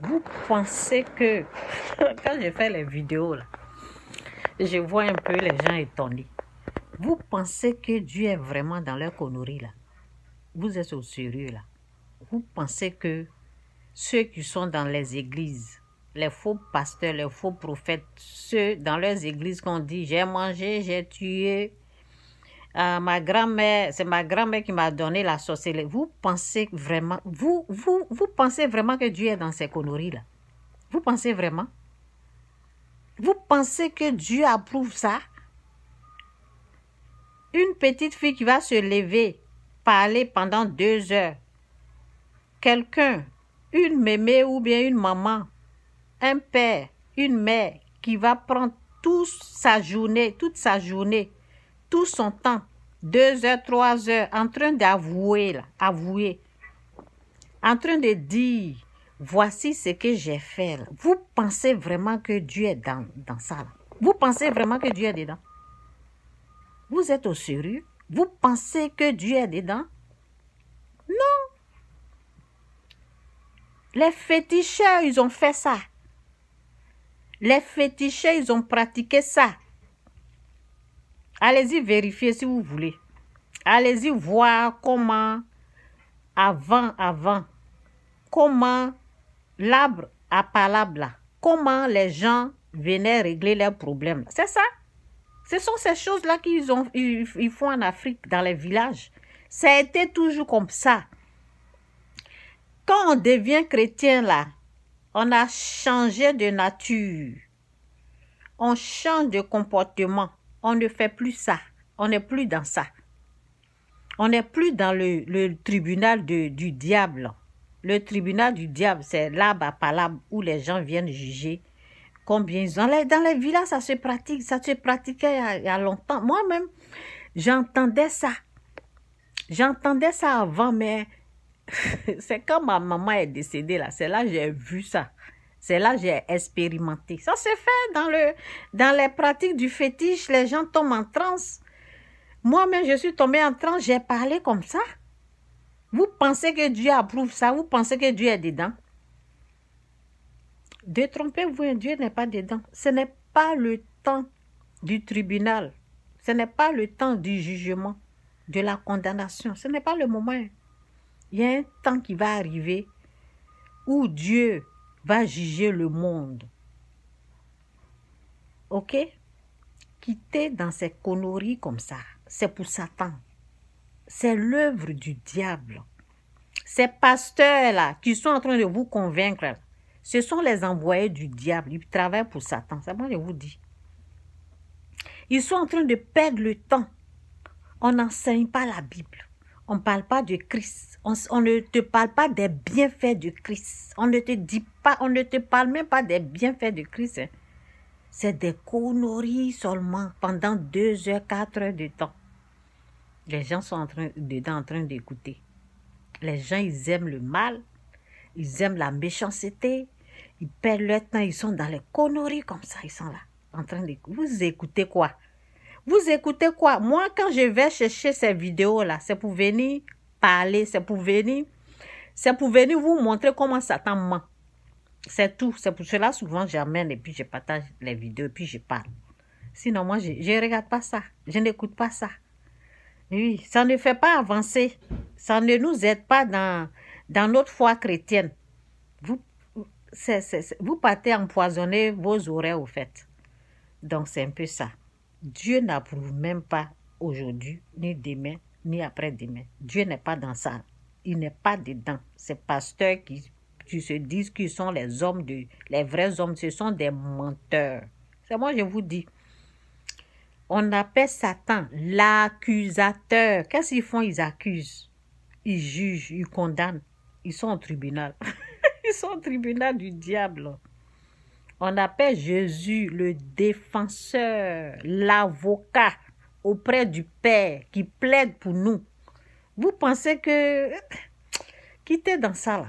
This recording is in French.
Vous pensez que, quand je fais les vidéos, là, je vois un peu les gens étonnés. Vous pensez que Dieu est vraiment dans leur connerie, là? Vous êtes au sérieux, là? Vous pensez que ceux qui sont dans les églises, les faux pasteurs, les faux prophètes, ceux dans leurs églises qu'on dit, j'ai mangé, j'ai tué, ma grand-mère, c'est ma grand-mère qui m'a donné la sorcellerie. Vous pensez vraiment, vous pensez vraiment que Dieu est dans ces conneries-là? Vous pensez vraiment? Vous pensez que Dieu approuve ça? Une petite fille qui va se lever, parler pendant 2 heures. Quelqu'un, une mémé ou bien une maman, un père, une mère qui va prendre toute sa journée, tout son temps, 2 heures, 3 heures, en train d'avouer, en train de dire, voici ce que j'ai fait. Là. Vous pensez vraiment que Dieu est dans ça? Là? Vous pensez vraiment que Dieu est dedans? Vous êtes au sérieux? Vous pensez que Dieu est dedans? Non. Les féticheurs, ils ont fait ça. Les féticheurs, ils ont pratiqué ça. Allez-y vérifier si vous voulez. Allez-y voir comment, avant, comment l'arbre à palabre là, comment les gens venaient régler leurs problèmes. C'est ça. Ce sont ces choses-là qu'ils font en Afrique, dans les villages. Ça a été toujours comme ça. Quand on devient chrétien là, on a changé de nature. On change de comportement. On ne fait plus ça. On n'est plus dans ça. On n'est plus dans le tribunal du diable. Le tribunal du diable, c'est l'arbre à palabre où les gens viennent juger combien ils ont. Dans les villages, ça se pratique. Ça se pratiquait il y a longtemps. Moi-même, j'entendais ça. J'entendais ça avant, mais c'est quand ma maman est décédée, là. C'est là que j'ai vu ça. C'est là que j'ai expérimenté. Ça se fait dans les pratiques du fétiche. Les gens tombent en transe. Moi-même, je suis tombée en transe. J'ai parlé comme ça. Vous pensez que Dieu approuve ça? Vous pensez que Dieu est dedans? Détrompez-vous, Dieu n'est pas dedans. Ce n'est pas le temps du tribunal. Ce n'est pas le temps du jugement, de la condamnation. Ce n'est pas le moment. Il y a un temps qui va arriver où Dieu va juger le monde. Ok? Quitter dans ces conneries comme ça, c'est pour Satan. C'est l'œuvre du diable. Ces pasteurs-là qui sont en train de vous convaincre, ce sont les envoyés du diable. Ils travaillent pour Satan. C'est moi je vous dis. Ils sont en train de perdre le temps. On n'enseigne pas la Bible. On ne parle pas de Christ. On ne te parle pas des bienfaits de Christ. On ne te dit pas, on ne te parle même pas des bienfaits de Christ. Hein. C'est des conneries seulement pendant 2 heures, 4 heures de temps. Les gens sont en train d'écouter. Les gens, ils aiment le mal. Ils aiment la méchanceté. Ils perdent leur temps. Ils sont dans les conneries comme ça. Ils sont là, en train d'écouter. Vous écoutez quoi? Vous écoutez quoi? Moi, quand je vais chercher ces vidéos-là, c'est pour venir parler, c'est pour venir vous montrer comment Satan ment. C'est tout. C'est pour cela, souvent, j'amène et puis je partage les vidéos et puis je parle. Sinon, moi, je ne regarde pas ça. Je n'écoute pas ça. Oui, ça ne fait pas avancer. Ça ne nous aide pas dans notre foi chrétienne. Vous partez empoisonner vos oreilles, au fait. Donc, c'est un peu ça. Dieu n'approuve même pas aujourd'hui, ni demain, ni après-demain. Dieu n'est pas dans ça. Il n'est pas dedans. Ces pasteurs qui se disent qu'ils sont les vrais hommes, ce sont des menteurs. C'est moi, je vous dis. On appelle Satan l'accusateur. Qu'est-ce qu'ils font? Ils accusent. Ils jugent, ils condamnent. Ils sont au tribunal. Ils sont au tribunal du diable. On appelle Jésus le défenseur, l'avocat auprès du Père qui plaide pour nous. Vous pensez que... Quittez dans ça là.